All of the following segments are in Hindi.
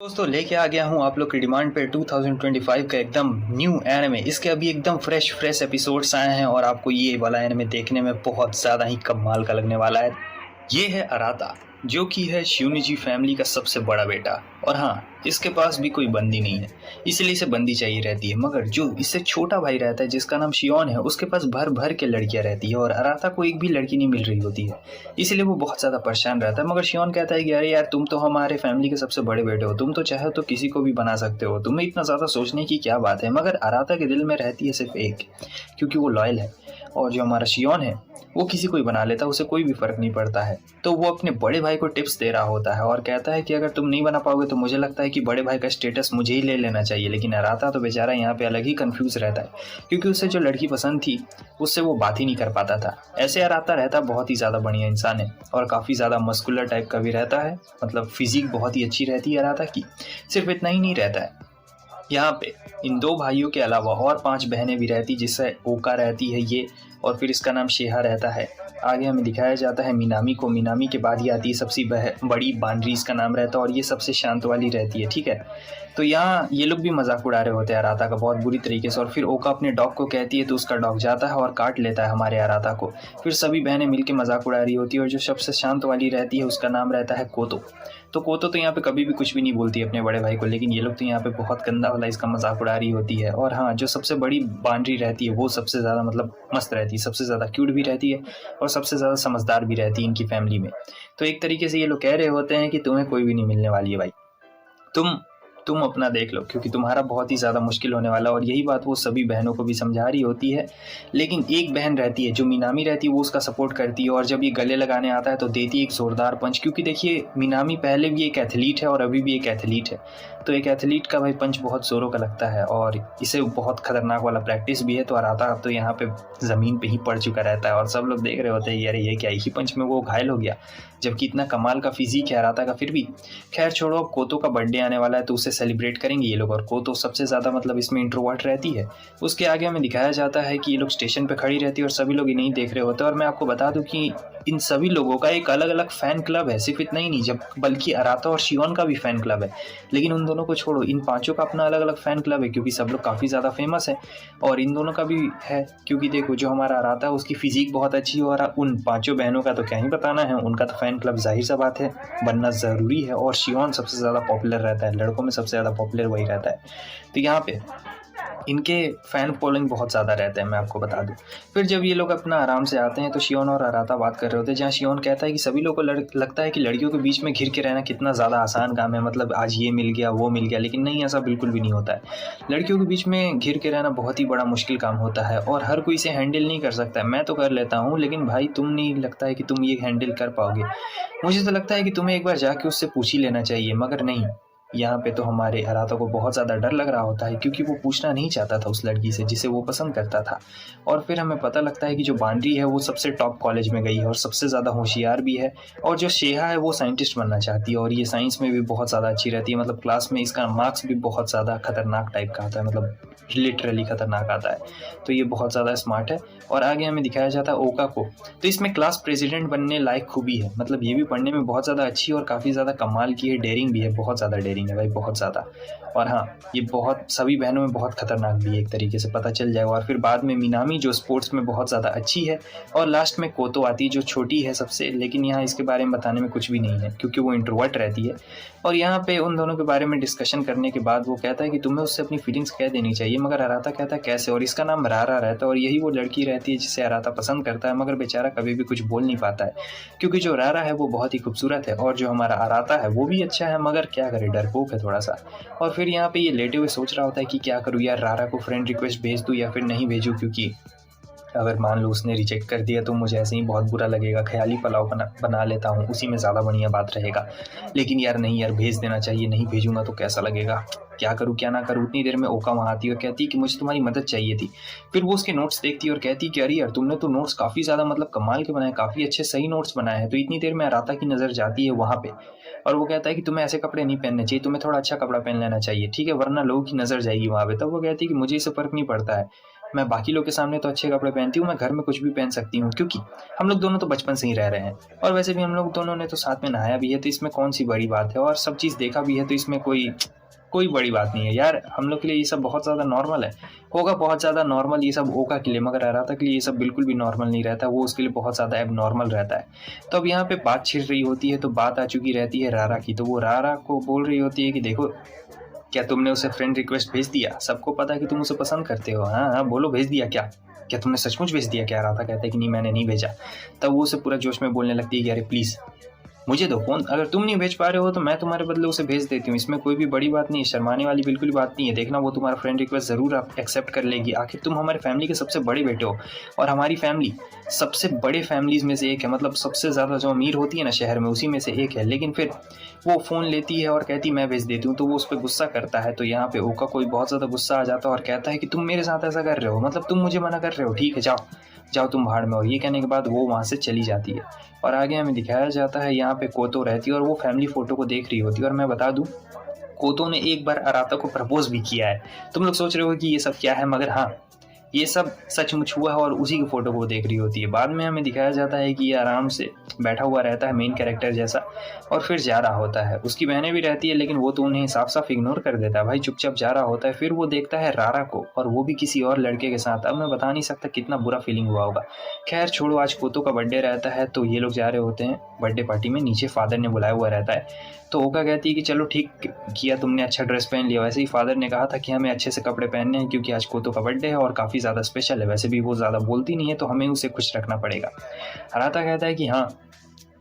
दोस्तों लेके आ गया हूँ आप लोग की डिमांड पे 2025 का एकदम न्यू एनिमे। इसके अभी एकदम फ्रेश एपिसोड्स आए हैं और आपको ये वाला एनिमे देखने में बहुत ज़्यादा ही कमाल का लगने वाला है। ये है अराता, जो कि है शियोनिजी फैमिली का सबसे बड़ा बेटा। और हाँ, इसके पास भी कोई बंदी नहीं है, इसलिए इसे बंदी चाहिए रहती है। मगर जो इससे छोटा भाई रहता है जिसका नाम शियोन है, उसके पास भर भर के लड़कियां रहती है और अराता को एक भी लड़की नहीं मिल रही होती है, इसलिए वो बहुत ज़्यादा परेशान रहता है। मगर शियोन कहता है कि अरे यार, तुम तो हमारे फैमिली के सबसे बड़े बेटे हो, तुम तो चाहे तो किसी को भी बना सकते हो, तुम्हें इतना ज़्यादा सोचने की क्या बात है। मगर अराता के दिल में रहती है सिर्फ एक, क्योंकि वो लॉयल है। और जो हमारा शियोन है वो किसी को ही बना लेता है, उसे कोई भी फर्क नहीं पड़ता है। तो वो अपने बड़े भाई को टिप्स दे रहा होता है और कहता है कि अगर तुम नहीं बना पाओगे तो मुझे लगता है कि बड़े भाई का स्टेटस मुझे ही ले लेना चाहिए। लेकिन अराता तो बेचारा यहाँ पे अलग ही कंफ्यूज रहता है, क्योंकि उसे जो लड़की पसंद थी उससे वो बात ही नहीं कर पाता था। ऐसे अराता रहता बहुत ही ज़्यादा बढ़िया इंसान है और काफ़ी ज़्यादा मस्कुलर टाइप का भी रहता है, मतलब फिजिक बहुत ही अच्छी रहती है अराता की। सिर्फ इतना ही नहीं रहता है, यहाँ पे इन दो भाइयों के अलावा और 5 बहनें भी रहती, जिससे ओका रहती है ये, और फिर इसका नाम शेहा रहता है। आगे हमें दिखाया जाता है मिनामी को। मिनामी के बाद ही आती है सबसे बड़ी बानरी, इसका नाम रहता है, और ये सबसे शांत वाली रहती है। ठीक है, तो यहाँ ये लोग भी मजाक उड़ा रहे होते हैं अराता का बहुत बुरी तरीके से। और फिर ओका अपने डॉग को कहती है तो उसका डॉग जाता है और काट लेता है हमारे अराता को। फिर सभी बहनें मिलकर मजाक उड़ा रही होती है और जो सबसे शांत वाली रहती है उसका नाम रहता है कोतो। तो कोतो तो यहाँ पे कभी भी कुछ भी नहीं बोलती अपने बड़े भाई को, लेकिन ये लोग तो यहाँ पे बहुत गंदा वाला इसका मजाक उड़ा रही होती है। और हाँ, जो सबसे बड़ी बानरी रहती है वो सबसे ज़्यादा मतलब मस्त रहती है, सबसे ज़्यादा क्यूट भी रहती है और सबसे ज़्यादा समझदार भी रहती है इनकी फैमिली में। तो एक तरीके से ये लोग कह रहे होते हैं कि तुम्हें कोई भी नहीं मिलने वाली है भाई, तुम अपना देख लो, क्योंकि तुम्हारा बहुत ही ज़्यादा मुश्किल होने वाला है। और यही बात वो सभी बहनों को भी समझा रही होती है। लेकिन एक बहन रहती है जो मिनामी रहती है, वो उसका सपोर्ट करती है और जब ये गले लगाने आता है तो देती है एक जोरदार पंच। क्योंकि देखिए, मिनामी पहले भी एक एथलीट है और अभी भी एक एथलीट है, तो एक एथलीट का भाई पंच बहुत जोरों का लगता है और इसे बहुत खतरनाक वाला प्रैक्टिस भी है। तो अराता अब तो यहाँ पे ज़मीन पे ही पड़ चुका रहता है और सब लोग देख रहे होते हैं यार ये क्या, एक ही पंच में वो घायल हो गया, जबकि इतना कमाल का फिजिक है अराता का। फिर भी खैर छोड़ो, अब कोतो का बर्थडे आने वाला है तो उसे सेलिब्रेट करेंगे ये लोग। और कोतो सबसे ज़्यादा मतलब इसमें इंट्रोवर्ट रहती है। उसके आगे हमें दिखाया जाता है कि ये लोग स्टेशन पे खड़ी रहती है और सभी लोग इन्हें देख रहे होते हैं। और मैं आपको बता दूं कि इन सभी लोगों का एक अलग अलग फ़ैन क्लब है। सिर्फ इतना ही नहीं, जब बल्कि अराता और शियोन का भी फ़ैन क्लब है। लेकिन उन दोनों को छोड़ो, इन पांचों का अपना अलग अलग फ़ैन क्लब है, क्योंकि सब लोग काफ़ी ज़्यादा फेमस है। और इन दोनों का भी है, क्योंकि देखो जो हमारा अराता है उसकी फिजिक बहुत अच्छी है और उन पाँचों बहनों का तो क्या ही बताना है, उनका तो फ़ैन क्लब जाहिर सा बात है बनना ज़रूरी है। और शियोन सबसे ज़्यादा पॉपुलर रहता है, लड़कों में सबसे ज़्यादा पॉपुलर वही रहता है। तो यहाँ पे इनके फ़ैन फॉलोइंग बहुत ज़्यादा रहते हैं, मैं आपको बता दूं। फिर जब ये लोग अपना आराम से आते हैं तो शियोन और अराता बात कर रहे होते हैं, जहाँ शियोन कहता है कि सभी लोगों को लगता है कि लड़कियों के बीच में घिर के रहना कितना ज़्यादा आसान काम है, मतलब आज ये मिल गया वो मिल गया। लेकिन नहीं, ऐसा बिल्कुल भी नहीं होता है। लड़कियों के बीच में घिर के रहना बहुत ही बड़ा मुश्किल काम होता है और हर कोई इसे हैंडल नहीं कर सकता है। मैं तो कर लेता हूँ, लेकिन भाई तुम नहीं लगता है कि तुम ये हैंडल कर पाओगे। मुझे तो लगता है कि तुम्हें एक बार जाके उससे पूछ ही लेना चाहिए। मगर नहीं, यहाँ पे तो हमारे अराता को बहुत ज़्यादा डर लग रहा होता है, क्योंकि वो पूछना नहीं चाहता था उस लड़की से जिसे वो पसंद करता था। और फिर हमें पता लगता है कि जो बानरी है वो सबसे टॉप कॉलेज में गई है और सबसे ज़्यादा होशियार भी है। और जो शेहा है वो साइंटिस्ट बनना चाहती है और ये साइंस में भी बहुत ज़्यादा अच्छी रहती है। मतलब क्लास में इसका मार्क्स भी बहुत ज़्यादा खतरनाक टाइप का आता है, मतलब लिटरली खतरनाक आता है। तो ये बहुत ज़्यादा स्मार्ट है। और आगे हमें दिखाया जाता है ओका को। तो इसमें क्लास प्रेसिडेंट बनने लायक खूबी है, मतलब ये भी पढ़ने में बहुत ज़्यादा अच्छी है और काफ़ी ज़्यादा कमाल की है, डेयरिंग भी है, बहुत ज़्यादा डेयरिंग है भाई, बहुत ज़्यादा। और हाँ, ये बहुत सभी बहनों में बहुत खतरनाक भी है, एक तरीके से पता चल जाएगा। और फिर बाद में मिनामी जो स्पोर्ट्स में बहुत ज़्यादा अच्छी है, और लास्ट में कोतो आती है जो छोटी है सबसे, लेकिन यहाँ इसके बारे में बताने में कुछ भी नहीं है क्योंकि वो इंट्रोवर्ट रहती है। और यहाँ पे उन दोनों के बारे में डिस्कशन करने के बाद वो कहता है कि तुम्हें उससे अपनी फीलिंग्स कह देनी चाहिए। मगर अराता कहता है कैसे, और इसका नाम रारा रहता है और यही वो लड़की रहती है जिसे अराता पसंद करता है। मगर बेचारा कभी भी कुछ बोल नहीं पाता है, क्योंकि जो रारा है वो बहुत ही खूबसूरत है और जो हमारा अराता है वो भी अच्छा है, मगर क्या करे, डरपोक है थोड़ा सा। और फिर यहाँ पे ये लेटे हुए सोच रहा होता है कि क्या करूँ यार, रारा को फ्रेंड रिक्वेस्ट भेज दूँ या फिर नहीं भेजूँ, क्योंकि अगर मान लो उसने रिजेक्ट कर दिया तो मुझे ऐसे ही बहुत बुरा लगेगा। ख्याली पुलाव बना लेता हूँ, उसी में ज़्यादा बढ़िया बात रहेगा। लेकिन यार नहीं यार, भेज देना चाहिए, नहीं भेजूंगा तो कैसा लगेगा, क्या करूँ क्या ना करूँ। उतनी देर में ओका वहाँ आती है और कहती है कि मुझे तुम्हारी मदद चाहिए थी। फिर वो उसके नोट्स देखती है और कहती है कि अरे यार, तुमने तो नोट्स काफ़ी ज़्यादा मतलब कमाल के बनाए, काफ़ी अच्छे सही नोट्स बनाए हैं। तो इतनी देर में अराता की नज़र जाती है वहाँ पे और वो कहता है कि तुम्हें ऐसे कपड़े नहीं पहनने चाहिए, तुम्हें थोड़ा अच्छा कपड़ा पहन लेना चाहिए, ठीक है, वरना लोगों की नज़र जाएगी वहाँ पे। तब वो कहती है कि मुझे इससे फ़र्क नहीं पड़ता है, मैं बाकी लोग के सामने तो अच्छे कपड़े पहनती हूँ, मैं घर में कुछ भी पहन सकती हूँ, क्योंकि हम लोग दोनों तो बचपन से ही रह रहे हैं और वैसे भी हम लोग दोनों ने तो साथ में नहाया भी है, तो इसमें कौन सी बड़ी बात है, और सब चीज़ देखा भी है, तो इसमें कोई कोई बड़ी बात नहीं है यार। हम लोग के लिए ये सब बहुत ज़्यादा नॉर्मल है, होगा बहुत ज़्यादा नॉर्मल ये सब ओका के लिए, मगर अराता के लिए ये सब बिल्कुल भी नॉर्मल नहीं रहता, वो उसके लिए बहुत ज़्यादा एब नॉर्मल रहता है। तो अब यहाँ पे बात छिड़ रही होती है, तो बात आ चुकी रहती है रारा की, तो वो रारा को बोल रही होती है कि देखो, क्या तुमने उसे फ्रेंड रिक्वेस्ट भेज दिया? सबको पता है कि तुम उसे पसंद करते हो। हाँ हाँ बोलो, भेज दिया क्या? क्या तुमने सचमुच भेज दिया क्या? राधा कहता है कि नहीं, मैंने नहीं भेजा। तब वो उसे पूरा जोश में बोलने लगती है कि अरे प्लीज़ मुझे दो फ़ोन, अगर तुम नहीं भेज पा रहे हो तो मैं तुम्हारे बदले उसे भेज देती हूँ, इसमें कोई भी बड़ी बात नहीं है, शर्माने वाली बिल्कुल बात नहीं है। देखना वो तुम्हारा फ्रेंड रिक्वेस्ट ज़रूर आप एक्सेप्ट कर लेगी, आखिर तुम हमारे फैमिली के सबसे बड़े बेटे हो और हमारी फैमिली सबसे बड़े फैमिलीज़ में से एक है, मतलब सबसे ज़्यादा जो अमीर होती है ना शहर में, उसी में से एक है। लेकिन फिर वो फ़ोन लेती है और कहती मैं भेज देती हूँ, तो वो उस पर गुस्सा करता है। तो यहाँ पे ओका कोई बहुत ज़्यादा गुस्सा आ जाता है और कहता है कि तुम मेरे साथ ऐसा कर रहे हो, मतलब तुम मुझे मना कर रहे हो, ठीक है जाओ जाओ तुम भाड़ में। और ये कहने के बाद वो वहाँ से चली जाती है और आगे हमें दिखाया जाता है यहाँ पे कोतो रहती है और वो फैमिली फ़ोटो को देख रही होती है। और मैं बता दूँ, कोतो ने एक बार अराता को प्रपोज भी किया है। तुम लोग सोच रहे हो कि ये सब क्या है, मगर हाँ ये सब सचमुच हुआ है और उसी की फ़ोटो को देख रही होती है। बाद में हमें दिखाया जाता है कि ये आराम से बैठा हुआ रहता है मेन कैरेक्टर जैसा और फिर जा रहा होता है। उसकी बहनें भी रहती है लेकिन वो तो उन्हें साफ साफ इग्नोर कर देता है, भाई चुपचाप जा रहा होता है। फिर वो देखता है रारा को और वो भी किसी और लड़के के साथ। अब मैं बता नहीं सकता कितना बुरा फीलिंग हुआ होगा। खैर छोड़ो, आज कोतो का बर्थडे रहता है तो ये लोग जा रहे होते हैं बर्थडे पार्टी में, नीचे फादर ने बुलाया हुआ रहता है। तो ओका कहती है कि चलो ठीक किया तुमने, अच्छा ड्रेस पहन लिया। वैसे ही फादर ने कहा था कि हमें अच्छे से कपड़े पहनने हैं क्योंकि आज कोतो का बर्थडे है और काफ़ी ज़्यादा स्पेशल है। वैसे भी वो ज़्यादा बोलती नहीं है तो हमें उसे खुश रखना पड़ेगा। हराता कहता है कि हाँ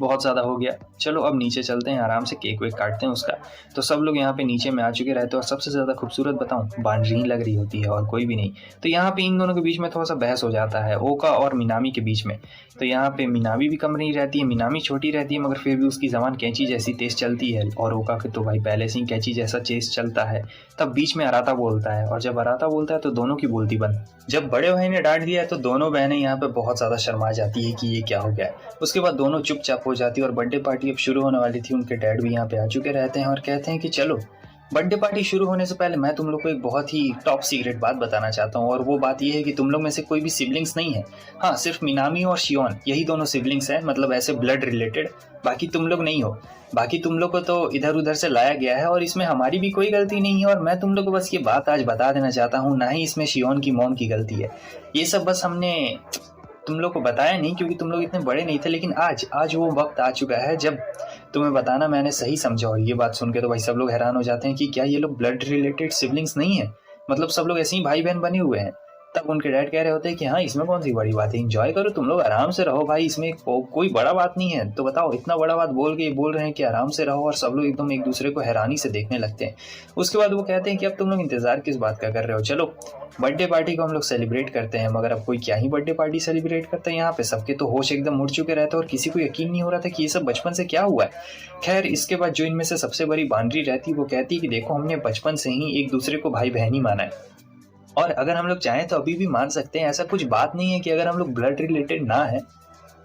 बहुत ज़्यादा हो गया, चलो अब नीचे चलते हैं, आराम से केक वेक काटते हैं उसका। तो सब लोग यहाँ पे नीचे में आ चुके रहते हैं और सबसे ज़्यादा खूबसूरत बताऊँ, बानरीन लग रही होती है और कोई भी नहीं। तो यहाँ पे इन दोनों के बीच में थोड़ा सा बहस हो जाता है, ओका और मिनामी के बीच में। तो यहाँ पे मिनामी भी कम नहीं रहती है, मिनामी छोटी रहती है मगर फिर भी उसकी ज़बान कैंची जैसी तेज़ चलती है और ओका के तो भाई पहले से ही कैंची जैसा तेज़ चलता है। तब बीच में अराता बोलता है और जब अराता बोलता है तो दोनों की बोलती बंद। जब बड़े भाई ने डांट दिया है तो दोनों बहनें यहाँ पे बहुत ज़्यादा शर्मा जाती है कि ये क्या हो गया है। उसके बाद दोनों चुपचाप हो जाती है और बर्थडे पार्टी अब शुरू होने वाली थी। उनके डैड भी यहाँ पे आ चुके रहते हैं और कहते हैं कि चलो बर्थडे पार्टी शुरू होने से पहले मैं तुम लोग को एक बहुत ही टॉप सीक्रेट बात बताना चाहता हूँ और वो बात ये है कि तुम लोग में से कोई भी सिबलिंग्स नहीं है। हाँ सिर्फ मिनामी और शियोन यही दोनों सिबलिंग्स हैं, मतलब ऐसे ब्लड रिलेटेड, बाकी तुम लोग नहीं हो। बाकी तुम लोग को तो इधर उधर से लाया गया है और इसमें हमारी भी कोई गलती नहीं है। और मैं तुम लोग को बस ये बात आज बता देना चाहता हूँ, ना ही इसमें शियोन की मॉम की गलती है। ये सब बस हमने तुम लोग को बताया नहीं क्योंकि तुम लोग इतने बड़े नहीं थे, लेकिन आज वो वक्त आ चुका है जब तुम्हें बताना मैंने सही समझा। और ये बात सुन के तो भाई सब लोग हैरान हो जाते हैं कि क्या ये लोग ब्लड रिलेटेड सिबलिंग्स नहीं है, मतलब सब लोग ऐसे ही भाई बहन बने हुए हैं। तब उनके डैड कह रहे होते हैं कि हाँ इसमें कौन सी बड़ी बात है, एंजॉय करो तुम लोग, आराम से रहो भाई, इसमें कोई बड़ा बात नहीं है। तो बताओ, इतना बड़ा बात बोल के बोल रहे हैं कि आराम से रहो, और सब लोग एकदम एक दूसरे को हैरानी से देखने लगते हैं। उसके बाद वो कहते हैं कि अब तुम लोग इंतजार किस बात का कर रहे हो, चलो बर्थडे पार्टी को हम लोग सेलिब्रेट करते हैं। मगर अब कोई क्या ही बर्थडे पार्टी सेलिब्रेट करता है, यहाँ पे सबके तो होश एकदम उड़ चुके रहते हैं और किसी को यकीन नहीं हो रहा था कि ये सब बचपन से क्या हुआ है। खैर इसके बाद जो इनमें से सबसे बड़ी बांदरी रहती है वो कहती है कि देखो हमने बचपन से ही एक दूसरे को भाई बहन ही माना है और अगर हम लोग चाहें तो अभी भी मान सकते हैं। ऐसा कुछ बात नहीं है कि अगर हम लोग ब्लड रिलेटेड ना है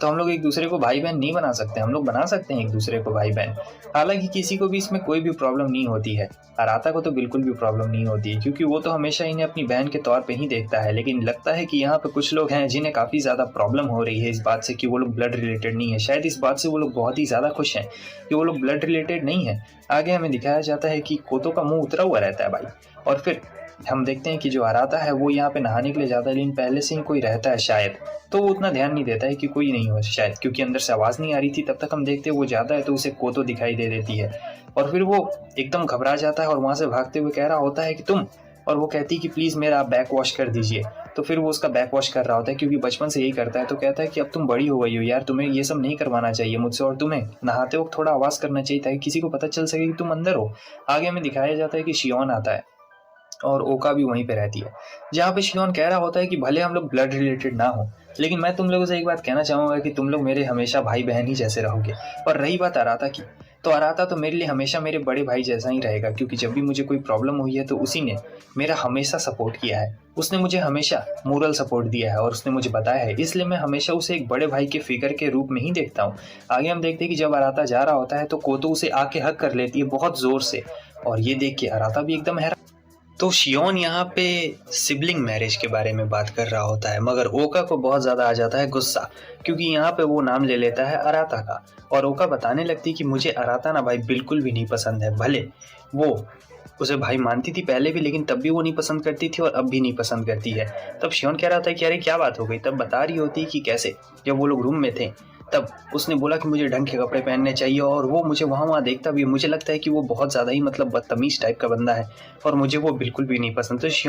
तो हम लोग एक दूसरे को भाई बहन नहीं बना सकते, हम लोग बना सकते हैं एक दूसरे को भाई बहन। हालांकि किसी को भी इसमें कोई भी प्रॉब्लम नहीं होती है, अराता को तो बिल्कुल भी प्रॉब्लम नहीं होती है क्योंकि वो तो हमेशा इन्हें अपनी बहन के तौर पे ही देखता है। लेकिन लगता है कि यहाँ पे कुछ लोग हैं जिन्हें काफ़ी ज़्यादा प्रॉब्लम हो रही है इस बात से कि वो लोग ब्लड रिलेटेड नहीं है। शायद इस बात से वो लोग बहुत ही ज़्यादा खुश हैं कि वो लोग ब्लड रिलेटेड नहीं है। आगे हमें दिखाया जाता है कि कोतो का मुँह उतरा हुआ रहता है भाई, और फिर हम देखते हैं कि जो अराता है वो यहाँ पे नहाने के लिए जाता है, लेकिन पहले से ही कोई रहता है शायद, तो वो उतना ध्यान नहीं देता है कि कोई नहीं हो शायद, क्योंकि अंदर से आवाज़ नहीं आ रही थी। तब तक हम देखते हैं वो जाता है तो उसे कोतो दिखाई दे देती है और फिर वो एकदम घबरा जाता है और वहाँ से भागते हुए कह रहा होता है कि तुम, और वो कहती है कि प्लीज़ मेरा बैक वॉश कर दीजिए। तो फिर वो उसका बैक वॉश कर रहा होता है क्योंकि बचपन से यही करता है। तो कहता है कि अब तुम बड़ी हो गई हो यार, तुम्हें ये सब नहीं करवाना चाहिए मुझसे, और तुम्हें नहाते वक्त थोड़ा आवाज़ करना चाहिए ताकि किसी को पता चल सके कि तुम अंदर हो। आगे हमें दिखाया जाता है कि शियोन आता है और ओका भी वहीं पे रहती है, जहाँ पे शियोन कह रहा होता है कि भले हम लोग ब्लड रिलेटेड ना हो लेकिन मैं तुम लोगों से एक बात कहना चाहूँगा कि तुम लोग मेरे हमेशा भाई बहन ही जैसे रहोगे। और रही बात अराता की, तो अराता तो मेरे लिए हमेशा मेरे बड़े भाई जैसा ही रहेगा क्योंकि जब भी मुझे कोई प्रॉब्लम हुई है तो उसी ने मेरा हमेशा सपोर्ट किया है, उसने मुझे हमेशा मोरल सपोर्ट दिया है और उसने मुझे बताया है, इसलिए मैं हमेशा उसे एक बड़े भाई के फिगर के रूप में ही देखता हूँ। आगे हम देखते हैं कि जब अराता जा रहा होता है तो कोतो उसे आके हक कर लेती है बहुत ज़ोर से, और ये देख के अराता भी एकदम हैरान तो शियोन यहाँ पे सिबलिंग मैरिज के बारे में बात कर रहा होता है, मगर ओका को बहुत ज़्यादा आ जाता है गुस्सा, क्योंकि यहाँ पे वो नाम ले लेता है अराता का। और ओका बताने लगती कि मुझे अराता ना भाई बिल्कुल भी नहीं पसंद है। भले वो उसे भाई मानती थी पहले भी, लेकिन तब भी वो नहीं पसंद करती थी और अब भी नहीं पसंद करती है। तब शियोन कह रहा था कि अरे क्या बात हो गई। तब बता रही होती कि कैसे जब वो लोग रूम में थे तब उसने बोला कि मुझे ढंग के कपड़े पहनने चाहिए, और वो मुझे वहाँ देखता भी। मुझे लगता है कि वो बहुत ज़्यादा ही मतलब बदतमीज़ टाइप का बंदा है और मुझे वो बिल्कुल भी नहीं पसंद। तो शियोन